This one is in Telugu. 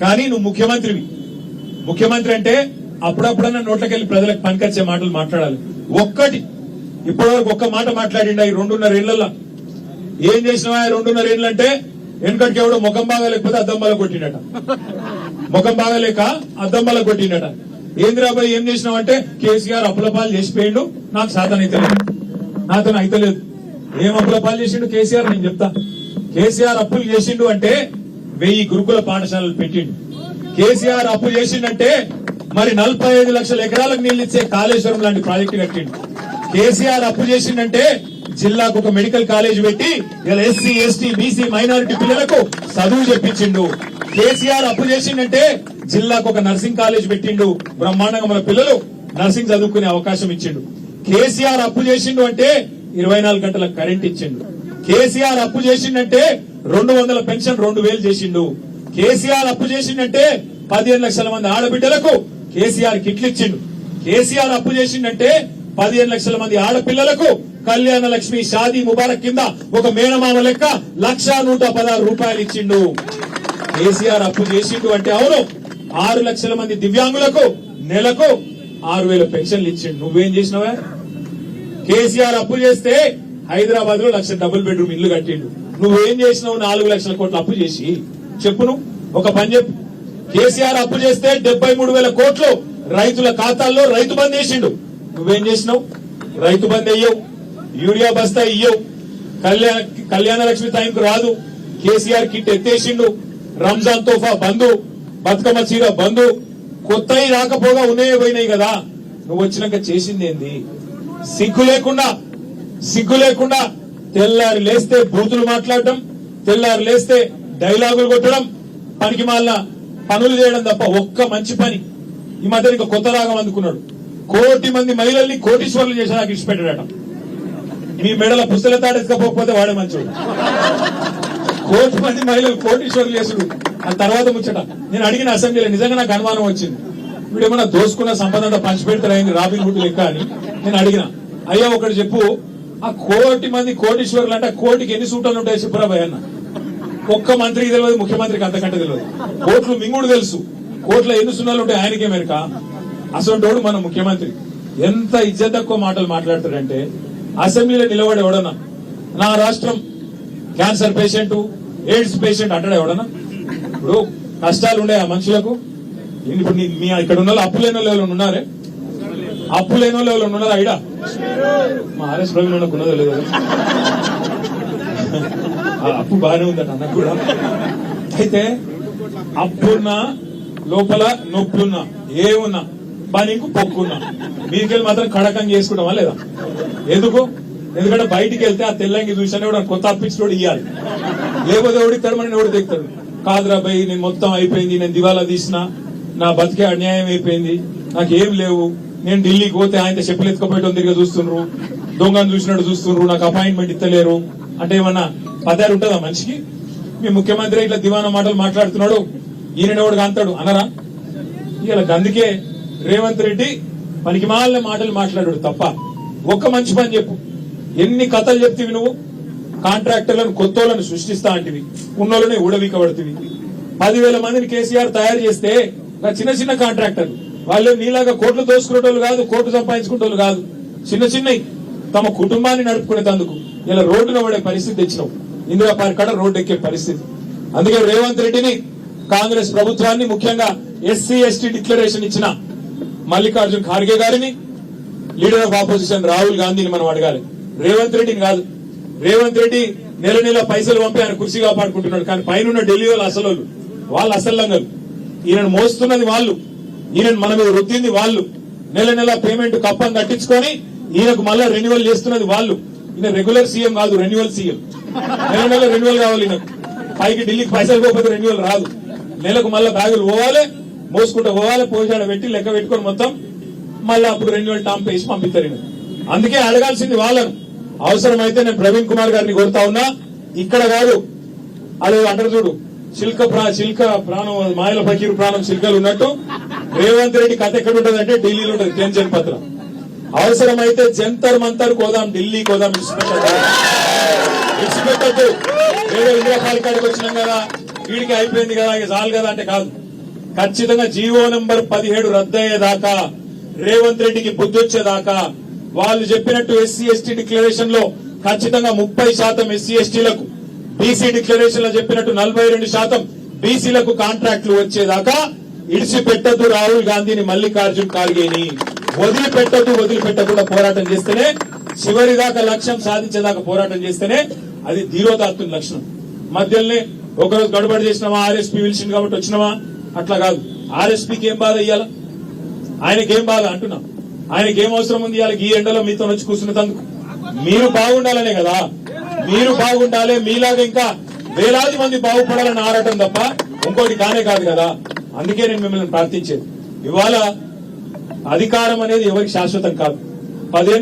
కానీ నువ్వు ముఖ్యమంత్రి అంటే అప్పుడప్పుడన్నా నోట్లకెళ్లి ప్రజలకు పనికొచ్చే మాటలు మాట్లాడాలి. ఇప్పటివరకు ఒక్క మాట మాట్లాడిండా ఈ 2.5 ఏళ్లలో? ఏం చేసినావా 2.5 ఏళ్ళు అంటే వెనుకటికి ఎవడో ముఖం బాగా లేకపోతే అద్దం బాగా కొట్టిండట, ముఖం బాగా లేక అద్దం బాగా కొట్టిండట. ఏంద్రాబాయ్ ఏం చేసినావు అంటే కేసీఆర్ అప్పుల పాలు చేసిపోయిండు, నాకు నాతో అయితలేదు. ఏం అప్పుల పాలు చేసిండు కేసీఆర్? నేను చెప్తా. కేసీఆర్ అప్పులు చేసిండు అంటే 1000 గురుకుల పాఠశాలలు పెట్టిండు. కేసీఆర్ అప్పు చేసిండంటే మరి 45 లక్షల ఎకరాలకు నీళ్లు ఇచ్చే కాళేశ్వరం లాంటి ప్రాజెక్టు కట్టిండు. కేసీఆర్ అప్పు చేసిండంటే జిల్లాకు ఒక మెడికల్ కాలేజ్ పెట్టి ఇలా ఎస్సీ ఎస్టీ బీసీ మైనారిటీ పిల్లలకు చదువు చెప్పించిండు. కేసీఆర్ అప్పు చేసిండంటే జిల్లాకు ఒక నర్సింగ్ కాలేజ్ పెట్టిండు, బ్రహ్మాండంగా మన పిల్లలు నర్సింగ్ చదువుకునే అవకాశం ఇచ్చిండు. కేసీఆర్ అప్పు చేసిండు అంటే 24 గంటల కరెంట్ ఇచ్చిండు. కేసీఆర్ అప్పు చేసిండంటే 200 పెన్షన్ 2000 చేసిండు. కేసీఆర్ అప్పు చేసిండంటే 15 లక్షల మంది ఆడబిడ్డలకు కేసీఆర్ కిట్లు ఇచ్చిండు. కేసీఆర్ అప్పు చేసిండంటే 15 లక్షల మంది ఆడపిల్లలకు కళ్యాణ లక్ష్మి షాదీ ముబారక్ కింద ఒక మేనమామ లెక్క 1,116 రూపాయలు ఇచ్చిండు. కేసీఆర్ అప్పు చేసిండు అంటే అవును 6 లక్షల మంది దివ్యాంగులకు నెలకు 6,000 పెన్షన్లు ఇచ్చిండు. నువ్వేం చేసినావా? కేసీఆర్ అప్పు చేస్తే హైదరాబాద్ లో 1,00,000 డబుల్ బెడ్రూమ్ ఇల్లు కట్టిండు. నువ్వేం చేసినావు? 4 లక్షల కోట్ల అప్పు చేసి చెప్పును ఒక పని చెప్పు. కేసీఆర్ అప్పు చేస్తే 73,000 కోట్లు రైతుల ఖాతాల్లో రైతు బంద్ చేసిండు. నువ్వేం చేసినావు? రైతు బంద్ అయ్యవు, యూరియా బస్తా ఇయ్యవు, కళ్యాణ లక్ష్మి టైంకు రాదు, కేసీఆర్ కిట్ ఎత్తేసిండు, రంజాన్ తోఫా బంధు, బతుకమ్మ చీర బంధు, కొత్తవి రాకపోగా ఉన్నాయే పోయినాయి కదా. నువ్వు వచ్చినాక చేసింది ఏంది? సిగ్గు లేకుండా తెల్లారి లేస్తే బూతులు మాట్లాడటం, తెల్లారి లేస్తే డైలాగులు కొట్టడం, పనికి మాలిన పనులు చేయడం తప్ప ఒక్క మంచి పని. ఈ మధ్య ఇంకా కొత్త రాగం అందుకున్నాడు. 1 కోటి మంది మహిళల్ని కోటీశ్వర్లు చేసి నాకు ఇచ్చిపెట్టాడట. మీ మెడల పుస్తల తాడెత్తుకపోతే వాడే మంచోడు. 1 కోటి మంది మహిళలు కోటీశ్వర్లు చేసుడు ఆ తర్వాత ముచ్చట. నేను అడిగిన అసెంబ్లీలో నిజంగా నాకు అనుమానం వచ్చింది. వీడేమన్నా దోసుకున్న సంపద అంతా పంచిపెడతారైంది రాబిన్ హుడ్ లెక్క అని నేను అడిగిన. అయ్యా ఒకటి చెప్పు, ఆ 1 కోటి మంది కోటీశ్వర్లు అంటే కోటికి ఎన్ని సూటాలు ఉంటాయి చెప్పురాబాయ్ అన్న. ఒక్క మంత్రికి తెలియదు, ముఖ్యమంత్రికి అంతకంటే తెలియదు. కోట్లు మింగుడు తెలుసు, కోట్ల ఎన్ని సున్నాలు ఉంటాయి ఆయనకే మేరక. అసలు మన ముఖ్యమంత్రి ఎంత ఇజ్జత్ తక్కువ మాటలు మాట్లాడతాడంటే అసెంబ్లీలో నిలబడి ఎవడన్నా నా రాష్ట్రం క్యాన్సర్ పేషెంట్ ఎయిడ్స్ పేషెంట్ అంటాడు ఎవడన్నా? ఇప్పుడు కష్టాలు ఉండే ఆ మనుషులకు. ఇప్పుడు మీ ఇక్కడ ఉన్న అప్పు లేని వాళ్ళు ఎవరు ఉన్నారే? అప్పు లేని వాళ్ళు ఎవరు ఉన్నారా? ఐడా మా ఆర్ఎస్ ప్రవీణ్ ఉన్నదో లేదు, అప్పు బాగానే ఉందట అన్నకు కూడా. అయితే అప్పున్నా లోపల నొప్పున్నా ఏమున్నా నీకు పొక్కున్నా మీకెళ్ళి మాత్రం కడకం చేసుకుంటామా లేదా? ఎందుకంటే బయటికి వెళ్తే ఆ తెల్లంగి చూసానే కూడా కొత్త అప్పించోడు ఇయ్యాలి, లేకపోతే ఎవడిస్తాడు మనం ఎవడు దిగుతాడు. కాదురా భయ్ నేను మొత్తం అయిపోయింది, నేను దివాలా తీసిన, నా బతికే అన్యాయం అయిపోయింది, నాకేం లేవు, నేను ఢిల్లీకి పోతే ఆయన చెప్పులు ఎత్తుకపోయటం తిరిగి చూస్తుండ్రు, దొంగను చూసినట్టు చూస్తుండ్రు, నాకు అపాయింట్మెంట్ ఇస్తలేరు అంటే ఏమన్నా పదారు ఉంటుందా మనిషికి? మీ ముఖ్యమంత్రి ఇట్లా దివానా మాటలు మాట్లాడుతున్నాడు, ఈయనెవడు అంటాడు అనరా? ఇలా అందుకే రేవంత్ రెడ్డి పనికి మాలిన మాటలు మాట్లాడాడు తప్ప ఒక్క మంచి పని చెప్పు. ఎన్ని కథలు చెప్తివి నువ్వు? కాంట్రాక్టర్లను కొత్తోళ్లను సృష్టిస్తా అంటివి, ఉన్నోళ్ళని ఊడవీకబడుతుంది. 10,000 మందిని కేసీఆర్ తయారు చేస్తే చిన్న కాంట్రాక్టర్లు వాళ్ళు నీలాగా కోట్లు దోసుకునేటోళ్ళు కాదు, కోట్లు సంపాదించుకునేటోళ్ళు కాదు, చిన్నవి తమ కుటుంబాన్ని నడుపుకునేందుకు ఇలా రోడ్డున పడే పరిస్థితి తెచ్చినావు. ఇందిరా పార్క్ కాడ రోడ్డు ఎక్కే పరిస్థితి. అందుకే రేవంత్ రెడ్డిని కాంగ్రెస్ ప్రభుత్వాన్ని ముఖ్యంగా ఎస్సీ ఎస్టీ డిక్లరేషన్ ఇచ్చిన మల్లికార్జున్ ఖార్గే గారిని, లీడర్ ఆఫ్ ఆపోజిషన్ రాహుల్ గాంధీని మనం అడగాలి, రేవంత్ రెడ్డిని కాదు. రేవంత్ రెడ్డి నెల పైసలు పంపి ఆయన కుర్చీ కాపాడుకుంటున్నాడు, కానీ పైన ఢిల్లీ వాళ్ళు అసలు ఈయనను మోస్తున్నది వాళ్ళు, ఈయన మన మీద రుద్దింది వాళ్ళు, నెల పేమెంట్ కప్పం కట్టించుకొని ఈయనకు మళ్ళా రెన్యువల్ చేస్తున్నది వాళ్ళు. ఈయన రెగ్యులర్ సీఎం కాదు, రెన్యువల్ సీఎం. నెల రెన్యువల్ కావాలి ఈయనకు. పైకి ఢిల్లీకి పైసలు పోతే రెన్యువల్ రాదు. నెలకు మళ్ళా బ్యాగులు పోవాలి, మోసుకుంటూ పోవాలి, పోషాడ పెట్టి లెక్క పెట్టుకొని మొత్తం మళ్ళీ అప్పుడు రెన్యువల్ టాంప్ వేసి పంపిస్తారు. అందుకే అడగాల్సింది వాళ్ళను. అవసరమైతే నేను ప్రవీణ్ కుమార్ గారిని కోరుతా ఉన్నా, ఇక్కడ కాదు అది అంటారు చూడు, చిల్క ప్రాణం మాయల ఫకీరు ప్రాణం చిల్కలు ఉన్నట్టు రేవంత్ రెడ్డి కథ ఎక్కడ ఉంటుంది అంటే ఢిల్లీలో ఉంటుంది, టెన్షన్ పత్రం. అవసరమైతే జంతర్ మంతర్ కోదాం, ఢిల్లీ కోదాం, ఇచ్చిపెట్టద్దు. ఏదో ఇందిరా పార్క్ కాడికి వచ్చినాం కదా, వీడికి అయిపోయింది కదా, ఇక చాలు కదా అంటే కాదు. ఖచ్చితంగా జీవో నంబర్ 17 రద్దయ్యేదాకా, రేవంత్ రెడ్డికి బుద్ధి వచ్చేదాకా, వాళ్ళు చెప్పినట్టు ఎస్సీ ఎస్టీ డిక్లరేషన్ లో ఖచ్చితంగా 30% ఎస్సీ ఎస్టీలకు, బీసీ డిక్లరేషన్ లో చెప్పినట్టు 42% బీసీలకు కాంట్రాక్టులు వచ్చేదాకా ఇడిచిపెట్టద్దు రాహుల్ గాంధీని, మల్లికార్జున్ ఖార్గేని వదిలిపెట్టకుండా పోరాటం చేస్తేనే, చివరి దాకా లక్ష్యం సాధించేదాకా పోరాటం చేస్తేనే అది ధీరోదాత్తుని లక్షణం. మధ్యలోనే ఒకరోజు గడబడి చేసినామా, ఆర్ఎస్పీ పిలిచింది కాబట్టి వచ్చినామా, అట్లా కాదు. ఆర్ఎస్పీకి ఏం బాధ ఇయ్యాల, ఆయనకేం బాధ అంటున్నా, ఆయనకేం అవసరం ఉంది ఇవాళ ఈ ఎండలో మీతో వచ్చి కూర్చున్నందుకు? మీరు బాగుండాలనే కదా, మీరు బాగుండాలి, మీలాగా ఇంకా వేలాది మంది బాగుపడాలని ఆరాటం తప్ప ఇంకోటి కానే కాదు కదా. అందుకే నేను మిమ్మల్ని ప్రార్థించేది, ఇవాళ అధికారం అనేది ఎవరికి శాశ్వతం కాదు. 10 ఏళ్ళు